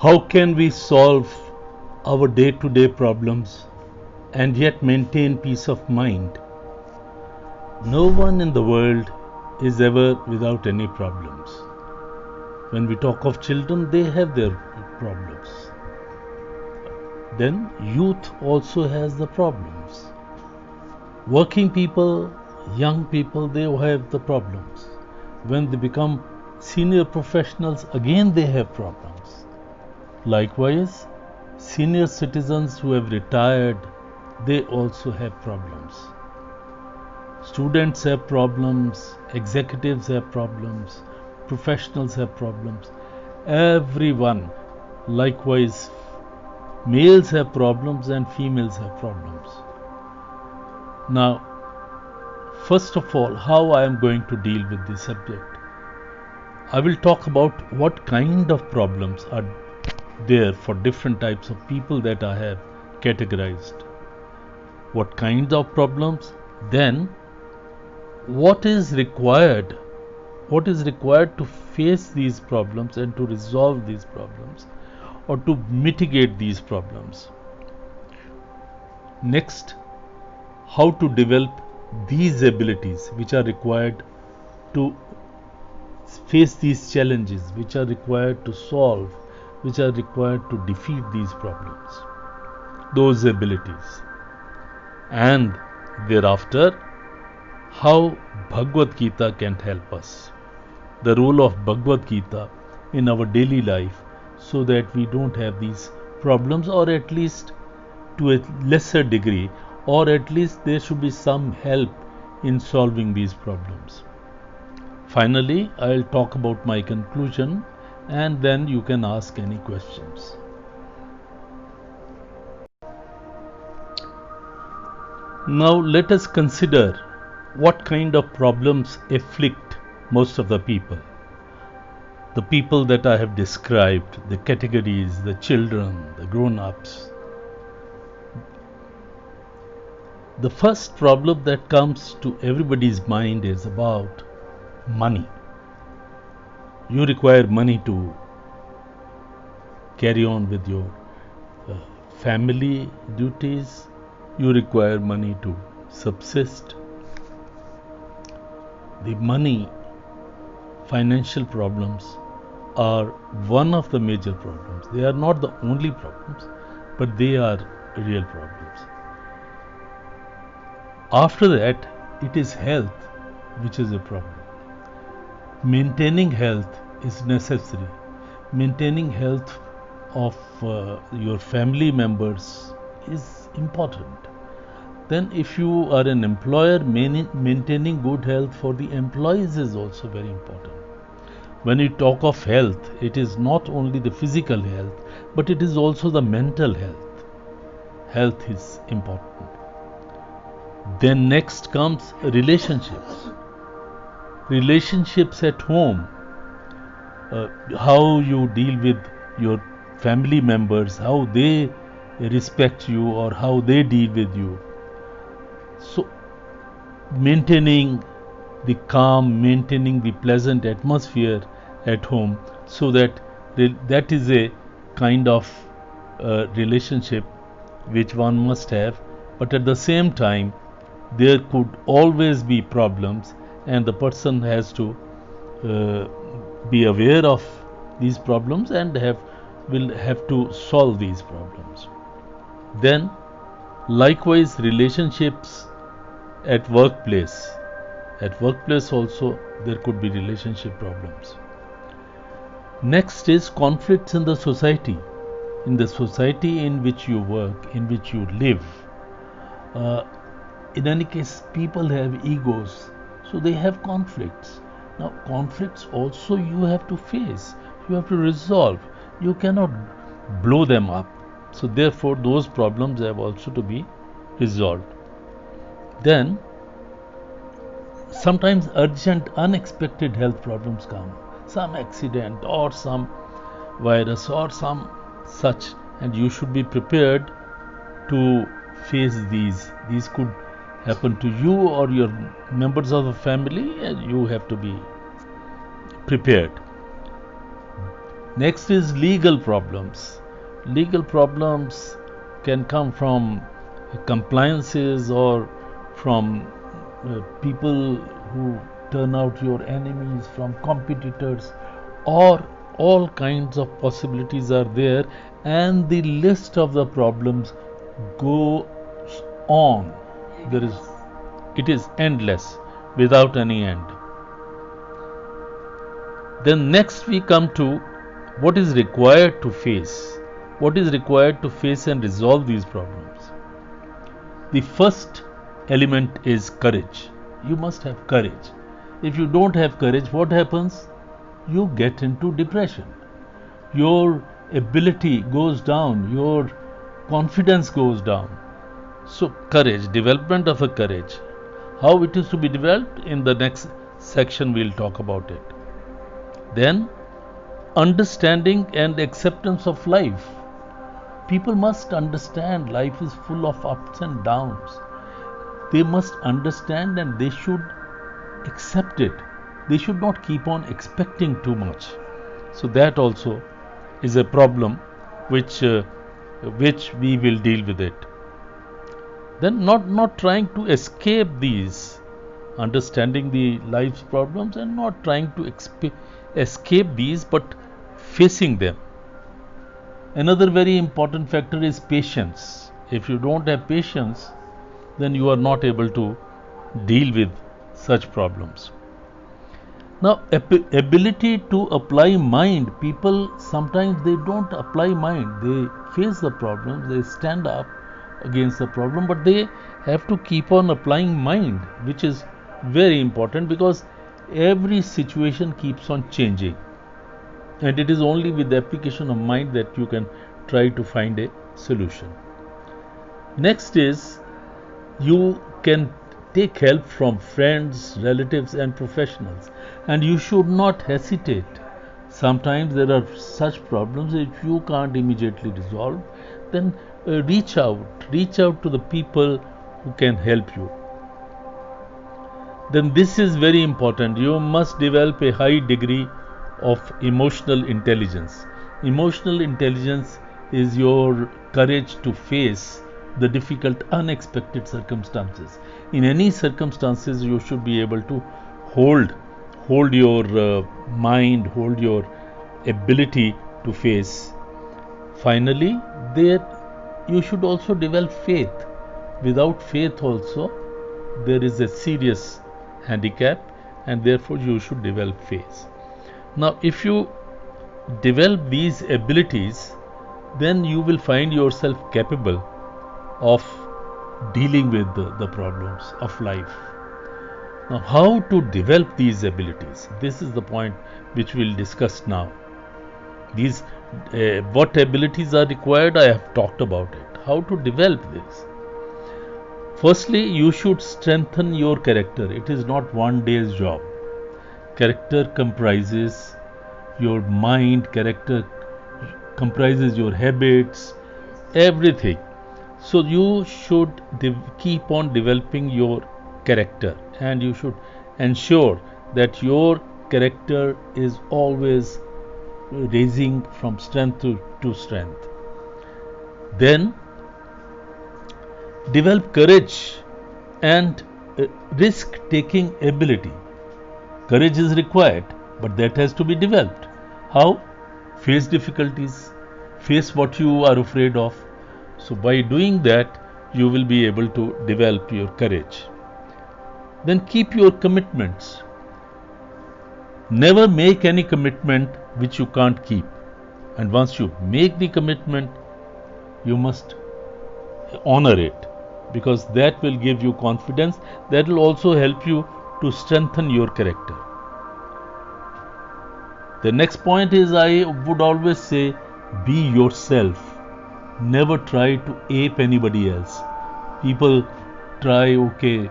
How can we solve our day-to-day problems and yet maintain peace of mind? No one in the world is ever without any problems. When we talk of children, they have their problems. Then youth also has the problems. Working people, young people, they have the problems. When they become senior professionals, again they have problems. Likewise, senior citizens who have retired, they also have problems. Students have problems, executives have problems, professionals have problems. Everyone, likewise, males have problems and females have problems. Now, first of all, how I am going to deal with this subject? I will talk about what kind of problems are there for different types of people that I have categorized. What kinds of problems? Then, what is required to face these problems and to resolve these problems or to mitigate these problems. Next, how to develop these abilities which are required to face these challenges, which are required to solve, which are required to defeat these problems, those abilities. And thereafter, how Bhagavad Gita can help us, the role of Bhagavad Gita in our daily life, so that we don't have these problems, or at least to a lesser degree, or at least there should be some help in solving these problems. Finally, I'll talk about my conclusion, and then you can ask any questions. Now let us consider what kind of problems afflict most of the people. The people that I have described, the categories, the children, the grown-ups. The first problem that comes to everybody's mind is about money. You require money to carry on with your family duties. You require money to subsist. The money, financial problems are one of the major problems. They are not the only problems, but they are real problems. After that, it is health which is a problem. Maintaining health is necessary. Maintaining health of your family members is important. Then if you are an employer, maintaining good health for the employees is also very important. When we talk of health, it is not only the physical health, but it is also the mental health. Health is important. Then next comes relationships. Relationships at home. How you deal with your family members, how they respect you or how they deal with you. So, maintaining the calm, maintaining the pleasant atmosphere at home, so that that is a kind of relationship which one must have. But at the same time, there could always be problems, and the person has to be aware of these problems and will have to solve these problems. Then, likewise, relationships at workplace. At workplace also there could be relationship problems. Next is conflicts in the society. In the society in which you work, in which you live. In any case, people have egos, so they have conflicts. Now, conflicts also you have to face, you have to resolve. You cannot blow them up. So, therefore, those problems have also to be resolved. Then, sometimes urgent, unexpected health problems come. Some accident or some virus or some such, and you should be prepared to face these. These could happen to you or your members of the family, and you have to be prepared. Next is legal problems. Legal problems can come from compliances or from people who turn out your enemies, from competitors, or all kinds of possibilities are there, and the list of the problems goes on. There is, it is endless without any end. Then next we come to what is required to face. What is required to face and resolve these problems? The first element is courage. You must have courage. If you don't have courage, what happens? You get into depression. Your ability goes down, your confidence goes down. So, courage, development of a courage. How it is to be developed? In the next section, we'll talk about it. Then, understanding and acceptance of life. People must understand life is full of ups and downs. They must understand and they should accept it. They should not keep on expecting too much. So that also is a problem which we will deal with it. Then not trying to escape these, understanding the life's problems and not trying to escape these, but facing them. Another very important factor is patience. If you don't have patience, then you are not able to deal with such problems. Now, ability to apply mind. People sometimes they don't apply mind. They face the problems, they stand up against the problem, but they have to keep on applying mind, which is very important because every situation keeps on changing. And it is only with the application of mind that you can try to find a solution. Next is you can take help from friends, relatives, and professionals, and you should not hesitate. Sometimes there are such problems if you can't immediately resolve, then reach out to the people who can help you. Then this is very important. You must develop a high degree of emotional intelligence. Emotional intelligence is your courage to face the difficult, unexpected circumstances. In any circumstances, you should be able to hold your mind, hold your ability to face. Finally, there you should also develop faith. Without faith also, there is a serious handicap, and therefore you should develop faith. Now, if you develop these abilities, then you will find yourself capable of dealing with the problems of life. Now, how to develop these abilities? This is the point which we'll discuss now. These what abilities are required, I have talked about it. How to develop this? Firstly, you should strengthen your character. It is not one day's job. Character comprises your mind, character comprises your habits, everything. So you should keep on developing your character, and you should ensure that your character is always raising from strength to strength. Then develop courage and risk taking ability. Courage is required, but that has to be developed. How? Face difficulties, face what you are afraid of. So by doing that, you will be able to develop your courage. Then keep your commitments. Never make any commitment which you can't keep. And once you make the commitment, you must honor it, because that will give you confidence. That will also help you to strengthen your character. The next point is, I would always say, be yourself. Never try to ape anybody else. People try, okay,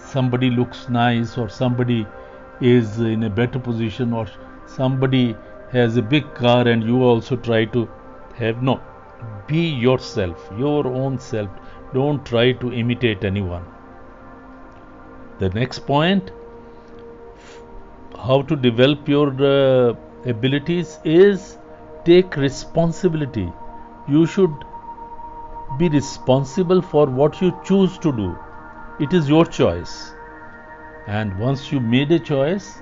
somebody looks nice, or somebody is in a better position, or somebody has a big car and you also try to have. No, be yourself, your own self. Don't try to imitate anyone. The next point, how to develop your abilities is take responsibility. You should be responsible for what you choose to do. It is your choice. And once you made a choice,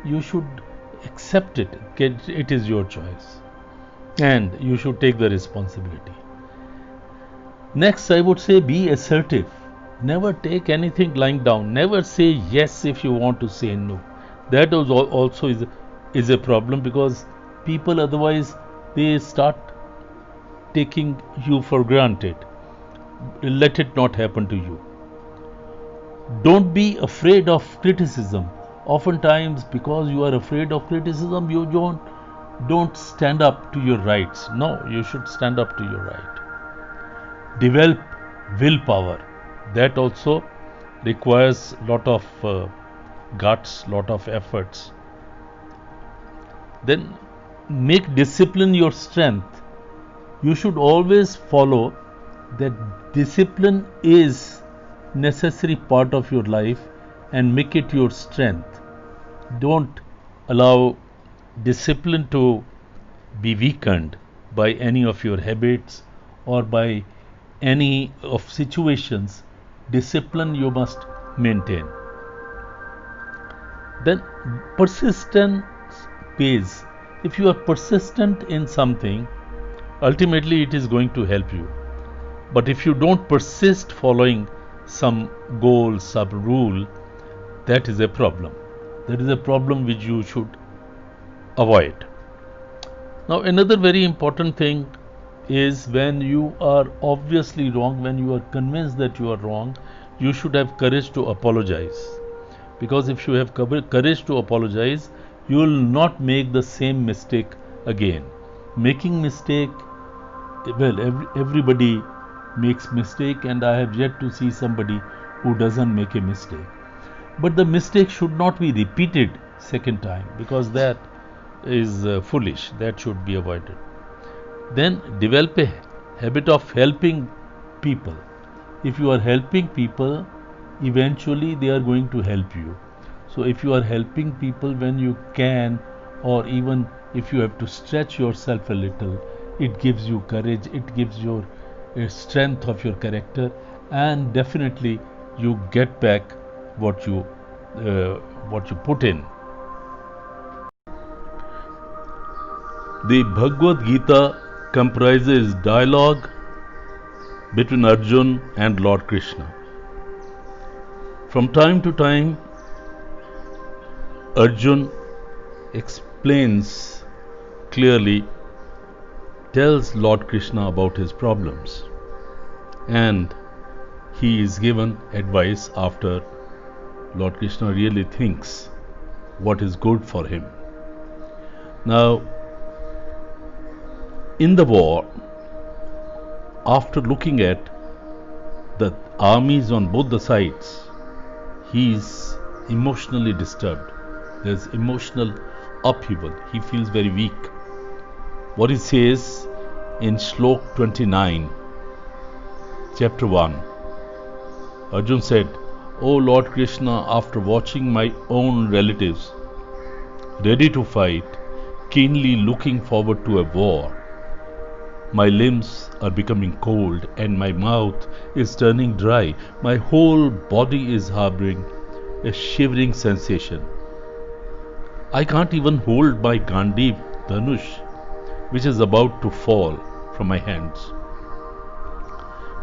you should accept it. It is your choice. And you should take the responsibility. Next, I would say be assertive. Never take anything lying down. Never say yes if you want to say no. That also is a problem, because people otherwise they start taking you for granted. Let it not happen to you. Don't be afraid of criticism. Oftentimes, because you are afraid of criticism, you don't stand up to your rights. No, you should stand up to your right. Develop willpower. That also requires lot of guts, lot of efforts. Then make discipline your strength. You should always follow that discipline is necessary part of your life and make it your strength. Don't allow discipline to be weakened by any of your habits or by any of situations. Discipline you must maintain. Then persistence pays. If you are persistent in something, ultimately it is going to help you. But if you don't persist following some goal, some rule, that is a problem. That is a problem which you should avoid. Now, another very important thing is when you are obviously wrong, when you are convinced that you are wrong, you should have courage to apologize. Because if you have courage to apologize, you will not make the same mistake again. Making mistake, well, everybody makes mistake, and I have yet to see somebody who doesn't make a mistake. But the mistake should not be repeated second time, because that is foolish. That should be avoided. Then develop a habit of helping people. If you are helping people, eventually they are going to help you. So if you are helping people when you can, or even if you have to stretch yourself a little, it gives you courage, it gives your strength of your character, and definitely you get back what you put in. The Bhagavad Gita comprises dialogue between Arjun and Lord Krishna. From time to time, Arjun explains clearly, tells Lord Krishna about his problems, and he is given advice after Lord Krishna really thinks what is good for him. Now, in the war, after looking at the armies on both the sides, he is emotionally disturbed. There is emotional upheaval. He feels very weak. What he says in Shlok 29, chapter 1, Arjun said, "O Lord Krishna, after watching my own relatives ready to fight, keenly looking forward to a war, my limbs are becoming cold and my mouth is turning dry. My whole body is harboring a shivering sensation. I can't even hold my Gandiv Dhanush, which is about to fall from my hands.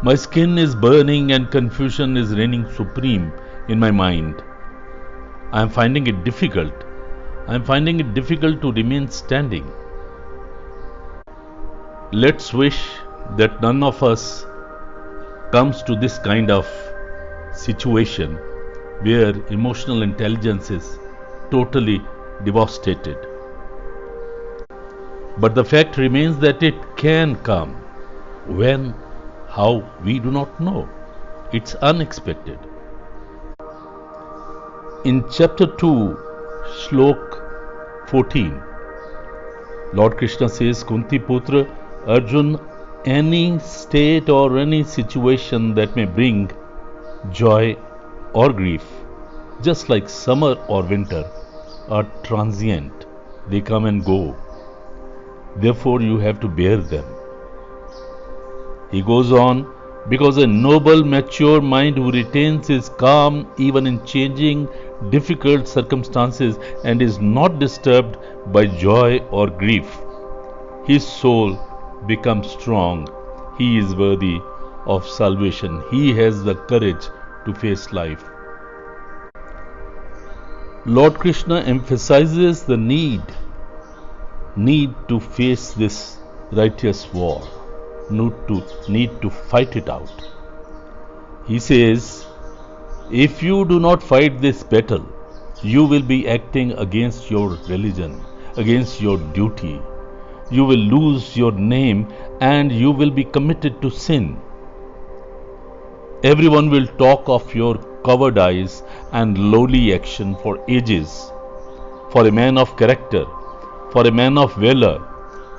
My skin is burning and confusion is reigning supreme in my mind. I am finding it difficult. To remain standing. Let's wish that none of us comes to this kind of situation where emotional intelligence is totally devastated. But the fact remains that it can come. When, how, we do not know. It's unexpected." In chapter 2, Shlok 14, Lord Krishna says, "Kunti Putra, Arjun, any state or any situation that may bring joy or grief, just like summer or winter, are transient They come and go. Therefore, you have to bear them. He goes on, because a noble, mature mind who retains his calm even in changing, difficult circumstances and is not disturbed by joy or grief, his soul becomes strong. He is worthy of salvation. He has the courage to face life. Lord Krishna emphasizes the need to face this righteous war, need to fight it out. He says, if you do not fight this battle, you will be acting against your religion, against your duty. You will lose your name and you will be committed to sin. Everyone will talk of your cowardice and lowly action for ages. For a man of character, for a man of valor,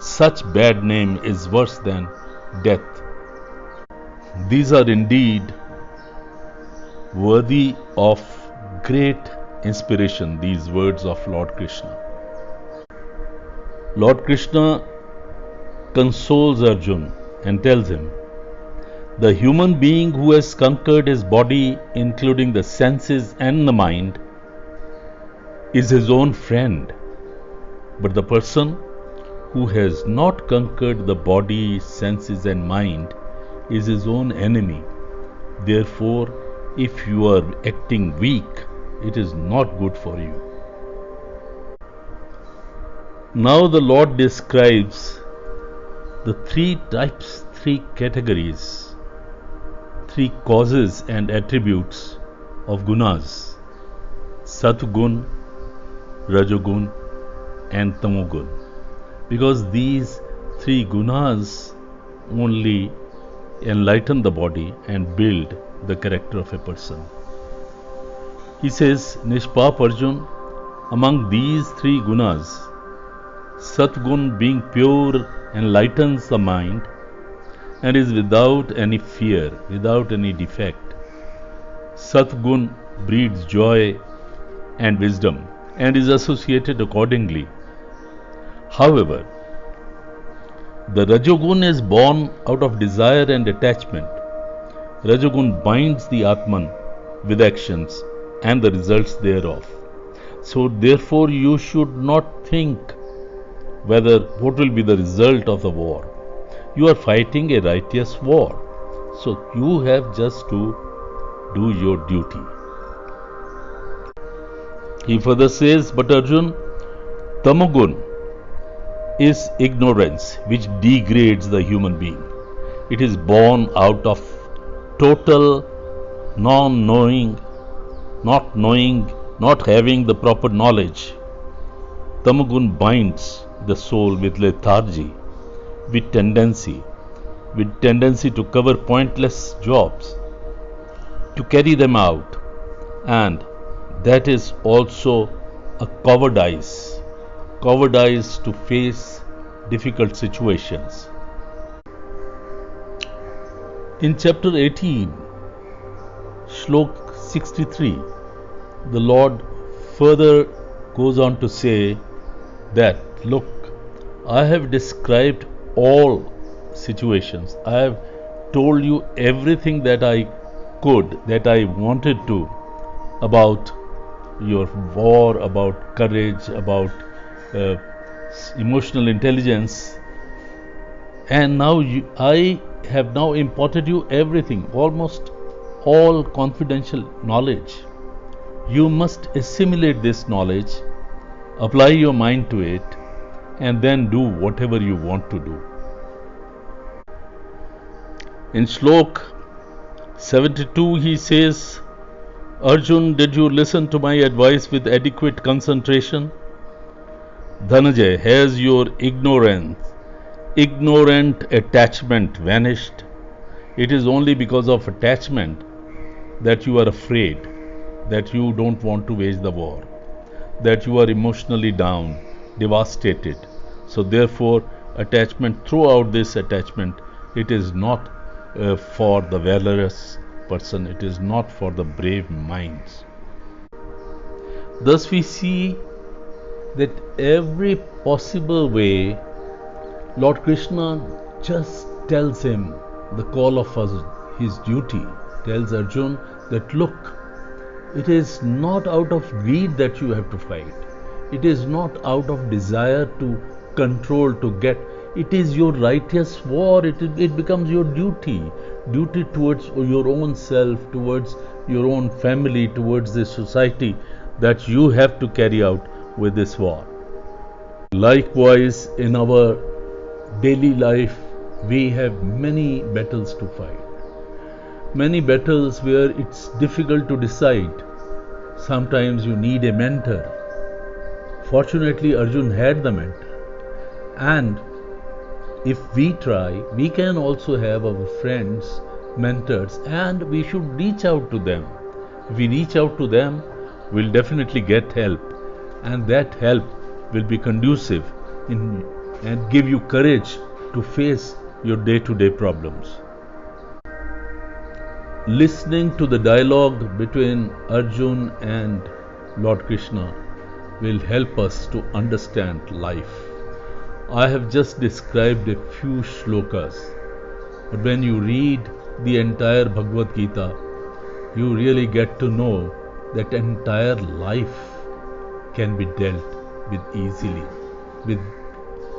such bad name is worse than death. These are indeed worthy of great inspiration, these words of Lord Krishna. Lord Krishna consoles Arjun and tells him, the human being who has conquered his body, including the senses and the mind, is his own friend. But the person who has not conquered the body, senses and mind is his own enemy. Therefore, if you are acting weak, it is not good for you. Now the Lord describes the three types, three categories, three causes and attributes of gunas: Satgun, Rajogun and Tamogun. Because these three gunas only enlighten the body and build the character of a person. He says, Nishpap Arjun, among these three gunas, Satgun, being pure, enlightens the mind and is without any fear, without any defect. Satgun breeds joy and wisdom and is associated accordingly. However, the Rajogun is born out of desire and attachment. Rajogun binds the Atman with actions and the results thereof. So therefore you should not think what will be the result of the war. You are fighting a righteous war. So you have just to do your duty. He further says, but Arjun, Tamogun is ignorance which degrades the human being. It is born out of total non-knowing, not having the proper knowledge. Tamogun binds the soul with lethargy, with tendency to cover pointless jobs, to carry them out, and that is also a cowardice to face difficult situations. In chapter 18, Shlok 63, the Lord further goes on to say that, look, I have described all situations. I have told you everything that I could, that I wanted to, about your war, about courage, about emotional intelligence, and now I have now imparted you everything, almost all confidential knowledge. You must assimilate this knowledge, apply your mind to it, and then do whatever you want to do. In Shlok 72 he says, Arjun, did you listen to my advice with adequate concentration? Dhananjay, has your ignorant attachment vanished? It is only because of attachment that you are afraid, that you don't want to wage the war, that you are emotionally down, devastated. So therefore, attachment, throughout this attachment, it is not for the valorous person, it is not for the brave minds. Thus we see that every possible way Lord Krishna just tells him the call of his duty, tells Arjun that look, it is not out of greed that you have to fight. It is not out of desire to control, to get. It is your righteous war. It becomes your duty. Duty towards your own self, towards your own family, towards the society that you have to carry out with this war. Likewise, in our daily life, we have many battles to fight. Many battles where it's difficult to decide. Sometimes you need a mentor. Fortunately, Arjun had the mentor. And if we try, we can also have our friends, mentors, and we should reach out to them. If we reach out to them, we'll definitely get help. And that help will be conducive and give you courage to face your day-to-day problems. Listening to the dialogue between Arjun and Lord Krishna will help us to understand life. I have just described a few shlokas, but when you read the entire Bhagavad Gita, you really get to know that entire life can be dealt with easily, with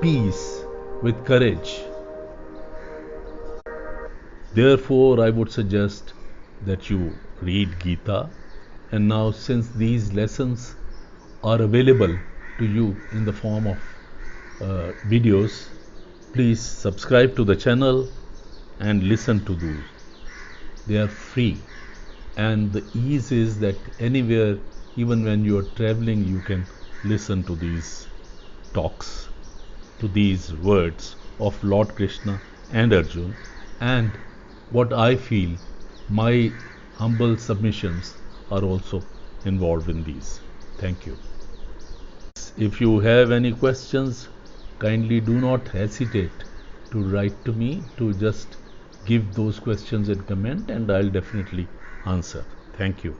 peace, with courage. Therefore, I would suggest that you read Gita, and now since these lessons are available to you in the form of videos, please subscribe to the channel and listen to those. They are free, and the ease is that anywhere, even when you are traveling, you can listen to these talks, to these words of Lord Krishna and Arjun, and what I feel, my humble submissions are also involved in these. Thank you. If you have any questions, kindly do not hesitate to write to me, to just give those questions in comment, and I'll definitely answer. Thank you.